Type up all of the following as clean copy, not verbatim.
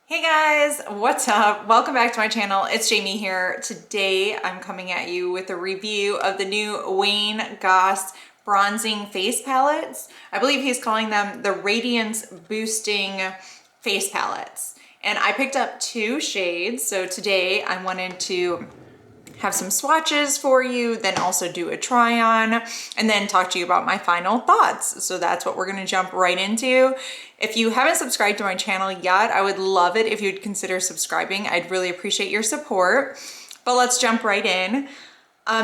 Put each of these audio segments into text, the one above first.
Hey guys, what's up? Welcome back to my channel. It's Jamie here. Today I'm coming at you with a review of the new Wayne Goss bronzing face palettes. I believe he's calling them the Radiance Boosting Face Palettes. And I picked up two shades, so today I wanted to have some swatches for you, then also do a try on, and then talk to you about my final thoughts. So that's what we're gonna jump right into. If you haven't subscribed to my channel yet, I would love it if you'd consider subscribing. I'd really appreciate your support. But let's jump right in.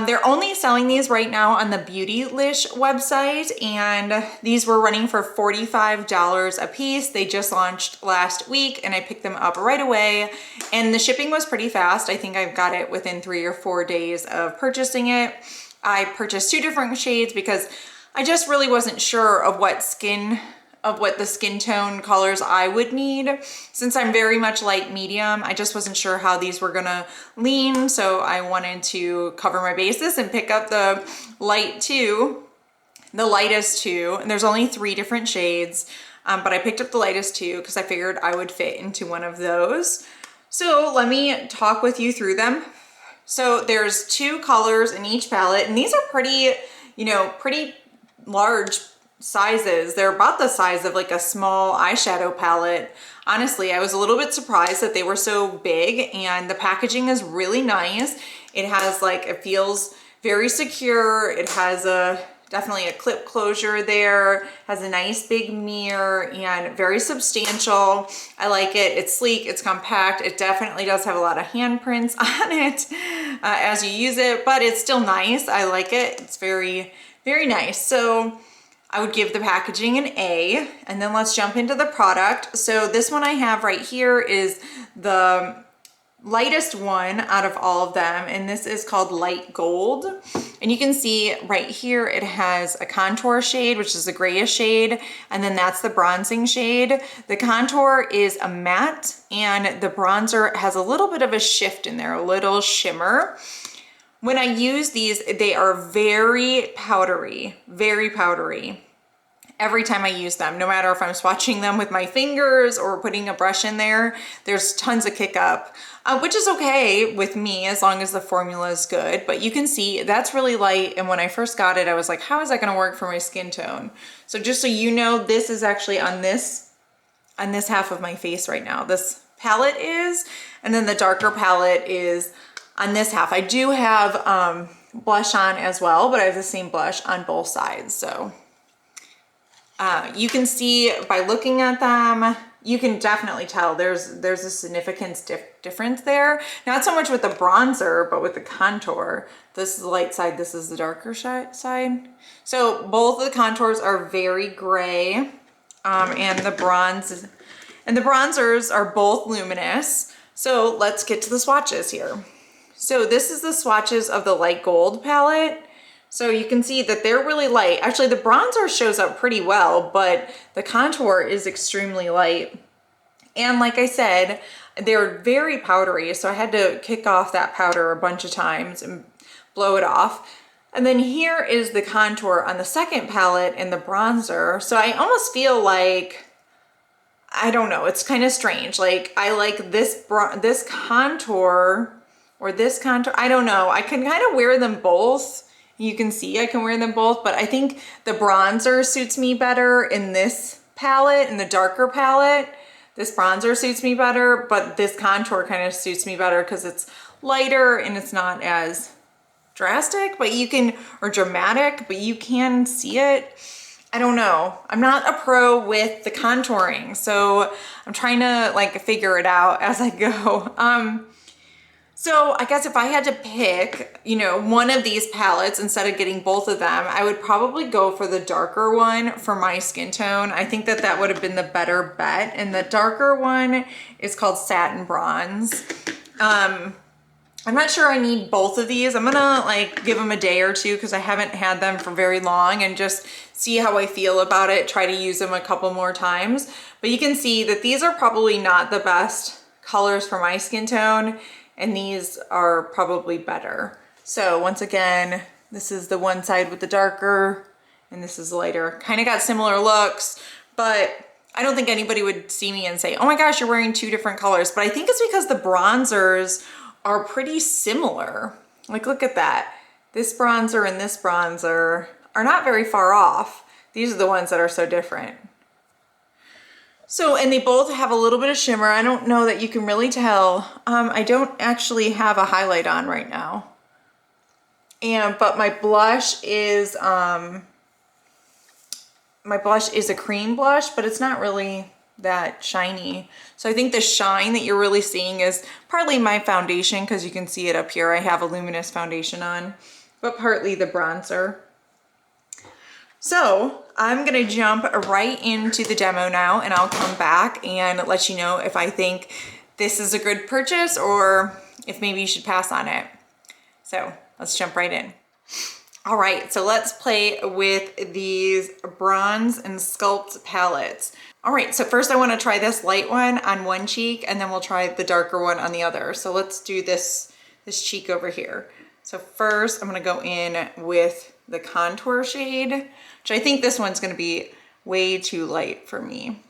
They're only selling these right now on the Beautylish website, and these were running for $45 a piece. They just launched last week and I picked them up right away, and the shipping was pretty fast. I think I got it within 3 or 4 days of purchasing it. I purchased two different shades because I just really wasn't sure of what the skin tone colors I would need. Since I'm very much light medium, I just wasn't sure how these were gonna lean, so I wanted to cover my bases and pick up the lightest two, and there's only 3 different shades, but I picked up the lightest two because I figured I would fit into one of those. So let me talk with you through them. So there's 2 colors in each palette, and these are pretty large sizes. They're about the size of like a small eyeshadow palette. Honestly, I was a little bit surprised that they were so big, and the packaging is really nice. It feels very secure. It has definitely a clip closure there, has a nice big mirror, and very substantial. I like it. It's sleek, it's compact. It definitely does have a lot of handprints on it as you use it, but it's still nice. I like it. It's very, very nice. So I would give the packaging an A, and then let's jump into the product. So this one I have right here is the lightest one out of all of them, and this is called Light Gold. And you can see right here it has a contour shade, which is the grayish shade, and then that's the bronzing shade. The contour is a matte, and the bronzer has a little bit of a shift in there, a little shimmer. When I use these, they are very powdery, every time I use them. No matter if I'm swatching them with my fingers or putting a brush in there, there's tons of kick up, which is okay with me as long as the formula is good. But you can see that's really light, and when I first got it, I was like, how is that gonna work for my skin tone? So just so you know, this is actually on this half of my face right now. This palette is, and then the darker palette is on this half. I do have blush on as well, but I have the same blush on both sides. So you can see by looking at them, you can definitely tell there's a significant difference there. Not so much with the bronzer, but with the contour. This is the light side, this is the darker side. So both of the contours are very gray, and the bronzers are both luminous. So let's get to the swatches here. So this is the swatches of the Light Gold palette. So you can see that they're really light. Actually, the bronzer shows up pretty well, but the contour is extremely light. And like I said, they're very powdery, so I had to kick off that powder a bunch of times and blow it off. And then here is the contour on the second palette and the bronzer. So I almost feel like, I don't know, it's kind of strange. Like I like this contour, or this contour, I don't know. I can kind of wear them both. You can see I can wear them both, but I think the bronzer suits me better in this palette, in the darker palette. This bronzer suits me better, but this contour kind of suits me better because it's lighter and it's not as drastic, or dramatic, but you can see it. I don't know. I'm not a pro with the contouring, so I'm trying to like figure it out as I go. So I guess if I had to pick, one of these palettes instead of getting both of them, I would probably go for the darker one for my skin tone. I think that would have been the better bet. And the darker one is called Satin Bronze. I'm not sure I need both of these. I'm gonna give them a day or two because I haven't had them for very long, and just see how I feel about it, try to use them a couple more times. But you can see that these are probably not the best colors for my skin tone, and these are probably better. So once again, this is the one side with the darker, and this is lighter. Kind of got similar looks, but I don't think anybody would see me and say, oh my gosh, you're wearing two different colors. But I think it's because the bronzers are pretty similar. Like, look at that. This bronzer and this bronzer are not very far off. These are the ones that are so different. So, and they both have a little bit of shimmer. I don't know that you can really tell. I don't actually have a highlight on right now. But my blush is a cream blush, but it's not really that shiny. So I think the shine that you're really seeing is partly my foundation, because you can see it up here. I have a luminous foundation on, but partly the bronzer. So I'm gonna jump right into the demo now, and I'll come back and let you know if I think this is a good purchase or if maybe you should pass on it. So let's jump right in. All right, so let's play with these bronze and sculpt palettes. All right, so first I wanna try this light one on one cheek, and then we'll try the darker one on the other. So let's do this cheek over here. So first I'm gonna go in with the contour shade, which I think this one's gonna be way too light for me.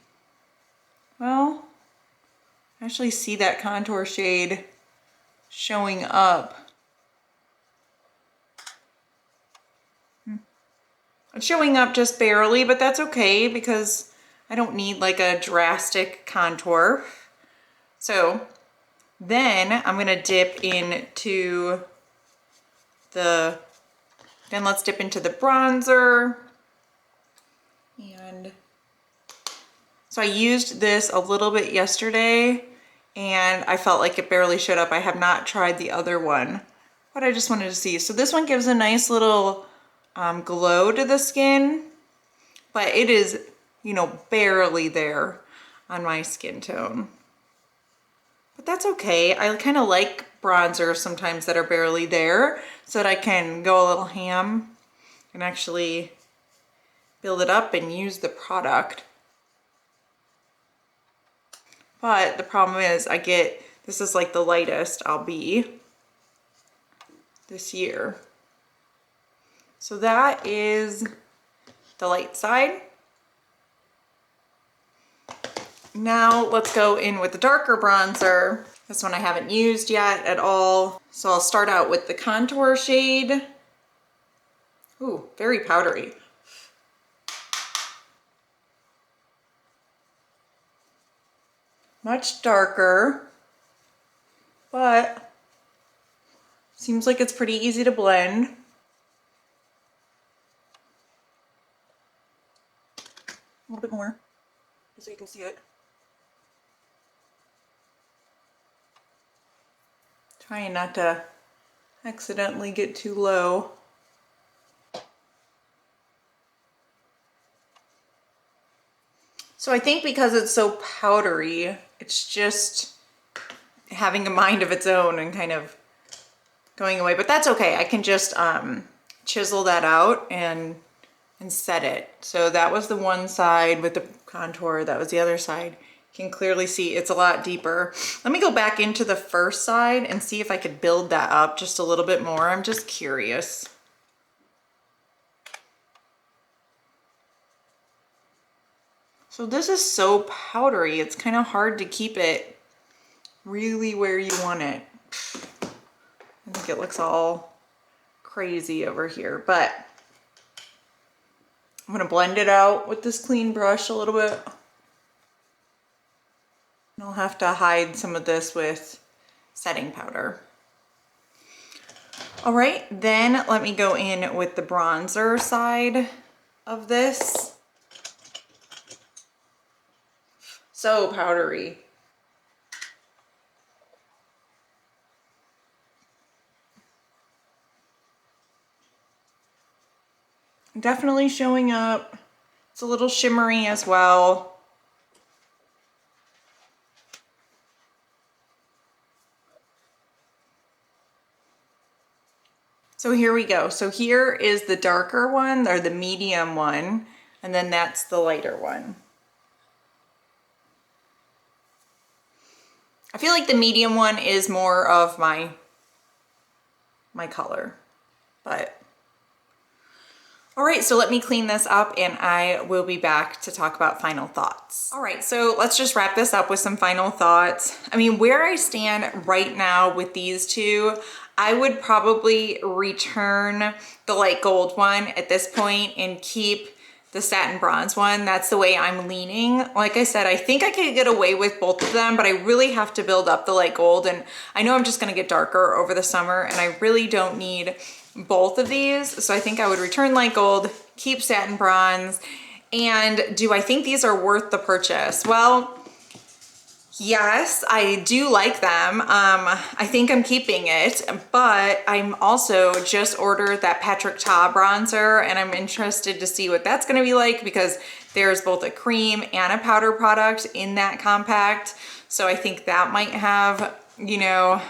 Well, I actually see that contour shade showing up. It's showing up just barely, but that's okay because I don't need like a drastic contour. So then I'm gonna dip into let's dip into the bronzer. And so I used this a little bit yesterday and I felt like it barely showed up. I have not tried the other one, but I just wanted to see. So this one gives a nice little glow to the skin, but it is, you know, barely there on my skin tone. But that's okay. I kind of like bronzers sometimes that are barely there so that I can go a little ham and actually build it up and use the product. But the problem is this is like the lightest I'll be this year. So that is the light side. Now let's go in with the darker bronzer. This one I haven't used yet at all. So I'll start out with the contour shade. Ooh, very powdery. Much darker, but seems like it's pretty easy to blend. A little bit more, just so you can see it. Trying not to accidentally get too low. So I think because it's so powdery, it's just having a mind of its own and kind of going away, but that's okay. I can just chisel that out and set it. So that was the one side with the contour, that was the other side. You can clearly see it's a lot deeper. Let me go back into the first side and see if I could build that up just a little bit more. I'm just curious. So this is so powdery, it's kind of hard to keep it really where you want it. I think it looks all crazy over here, but I'm gonna blend it out with this clean brush a little bit. And I'll have to hide some of this with setting powder. All right, then let me go in with the bronzer side of this. So powdery. Definitely showing up. It's a little shimmery as well. So here we go. So here is the darker one, or the medium one, and then that's the lighter one. I feel like the medium one is more of my color, but All right, so let me clean this up and I will be back to talk about final thoughts. All right, so let's just wrap this up with some final thoughts. I mean, where I stand right now with these two, I would probably return the light gold one at this point and keep the satin bronze one. That's the way I'm leaning. Like I said, I think I could get away with both of them, but I really have to build up the light gold. And I know I'm just gonna get darker over the summer and I really don't need both of these. So I think I would return light gold, keep satin bronze. And do I think these are worth the purchase? Well, yes, I do like them. I think I'm keeping it, but I'm also just ordered that Patrick Ta bronzer and I'm interested to see what that's gonna be like because there's both a cream and a powder product in that compact. So I think that might have, you know,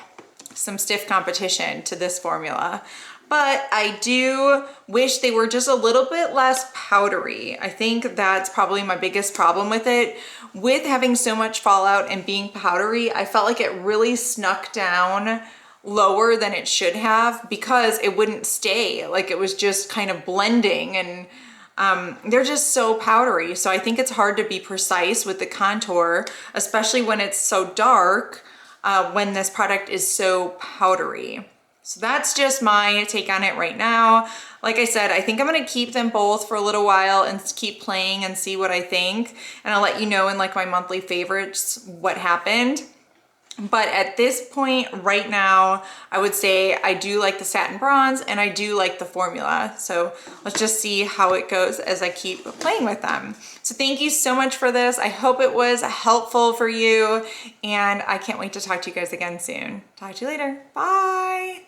some stiff competition to this formula. But I do wish they were just a little bit less powdery. I think that's probably my biggest problem with it. With having so much fallout and being powdery, I felt like it really snuck down lower than it should have because it wouldn't stay. Like it was just kind of blending and they're just so powdery. So I think it's hard to be precise with the contour, especially when it's so dark, when this product is so powdery. So that's just my take on it right now. Like I said, I think I'm gonna keep them both for a little while and keep playing and see what I think. And I'll let you know in like my monthly favorites what happened. But at this point right now, I would say I do like the satin bronze and I do like the formula. So let's just see how it goes as I keep playing with them. So thank you so much for this. I hope it was helpful for you and I can't wait to talk to you guys again soon. Talk to you later. Bye.